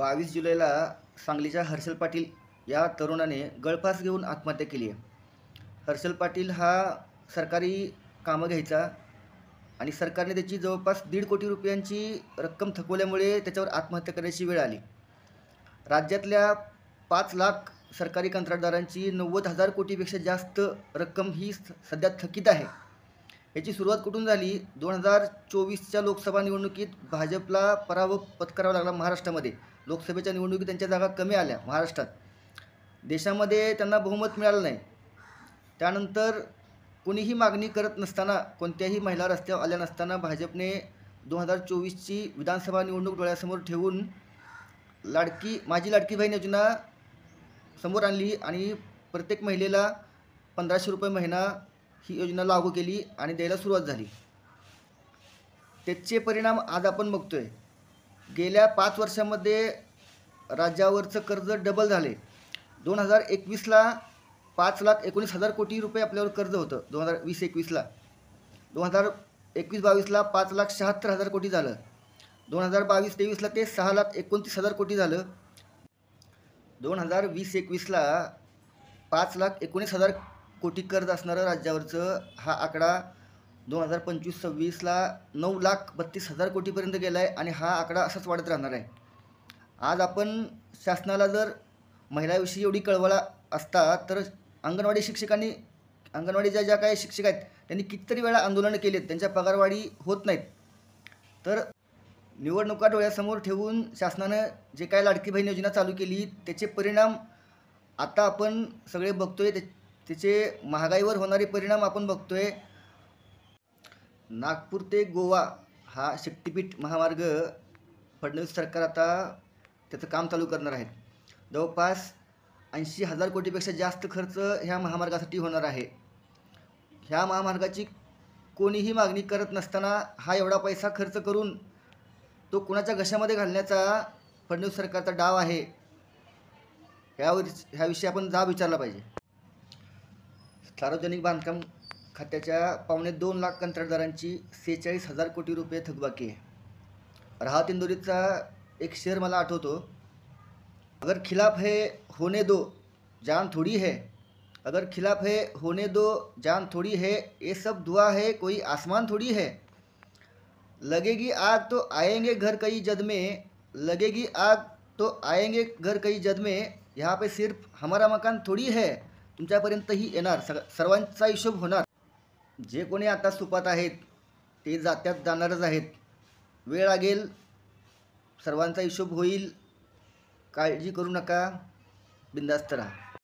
22 जुलैला सांगलीच्या हर्षल पाटील या तरुणाने गळफास घेऊन आत्महत्या केली आहे. हर्षल पाटील हा सरकारी कामं घ्यायचा आणि सरकारने त्याची जवळपास 1.5 कोटी रुपयांची रक्कम थकवल्यामुळे त्याच्यावर आत्महत्या करण्याची वेळ आली. राज्यातल्या 5 लाख सरकारी कंत्राटदारांची 90,000 कोटीपेक्षा जास्त रक्कम ही सध्या थकीत आहे. याची सुरुवात कुठून झाली? 2024च्या लोकसभा निवडणुकीत भाजपला पराभव पत्करावा लागला. महाराष्ट्रामध्ये लोकसभेच्या निवडणुकीत त्यांच्या जागा कमी आल्या. महाराष्ट्रात देशामध्ये त्यांना बहुमत मिळालं नाही. त्यानंतर कोणीही मागणी करत नसताना, कोणत्याही महिला रस्त्यावर आल्या नसताना भाजपने 2024ची विधानसभा निवडणूक डोळ्यासमोर ठेवून माझी लाडकी बहीण योजना समोर आणली आणि प्रत्येक महिलेला 1500 रुपये महिना ही योजना लागू केली आणि द्यायला सुरुवात झाली. त्याचे परिणाम आज आपण बघतोय. गेल्या 5 वर्षांमध्ये राज्यावरचं कर्ज डबल झाले. 2021ला 5,19,000 कोटी रुपये आपल्यावर कर्ज होतं. 2020-21ला 2021-22ला 5,76,000 कोटी झालं. 2022-23ला ते 6,29,000 कोटी झालं. 2020-21ला 5,19,000 कोटी कर्ज असणारं राज्यावरचं हा आकडा 2025-26ला 9,32,000 कोटीपर्यंत गेला आहे आणि हा आकडा असाच वाढत राहणार आहे. आज आपण शासनाला जर महिलाविषयी एवढी कळवळा असता तर अंगणवाडीच्या ज्या काही शिक्षक आहेत त्यांनी कितीतरी वेळा आंदोलनं केलीत. त्यांच्या पगारवाढी होत नाहीत. तर निवडणुका डोळ्यासमोर ठेवून शासनानं जे काय लाडकी बहीण योजना चालू केली त्याचे परिणाम आता आपण सगळे बघतोय. त्याचे महागाईवर होणारे परिणाम आपण बघतोय. नागपूर ते गोवा हा शक्तिपीठ महामार्ग फडणवीस सरकार आता त्याचं काम चालू करणार आहे. जवळपास 80,000 कोटीपेक्षा जास्त खर्च ह्या महामार्गासाठी होणार आहे. ह्या महामार्गाची कोणीही मागणी करत नसताना हा एवढा पैसा खर्च करून तो कुणाच्या घशामध्ये घालण्याचा फडणवीस सरकारचा डाव आहे. ह्याविषयी आपण जाब विचारला पाहिजे. सार्वजनिक बांधकाम खात्याच्या 2.25 लाख कंत्राटदारांची 46,000 कोटी रुपये थकबाकी आहे. राहत इंदोरीचा एक शेर मला आठवतो. अगर खिलाफ है होने दो जान थोड़ी है, अगर खिलाफ है होने दो जान थोड़ी है, ये सब दुआ है कोई आसमान थोड़ी है. लगेगी आग तो आएंगे घर कई जद में, लगेगी आग तो आएंगे घर कई जद में, यहाँ पे सिर्फ हमारा मकान थोड़ी है. तुमच्यापर्यंतही येणार, सर्वांचा हिशोब होणार. जे कोणी आता सुपात आहेत ते जात्यात जाणारच आहेत. वेळ लागेल, सर्वांचा हिशोब होईल. काळजी करू नका, बिंदास्त राहा.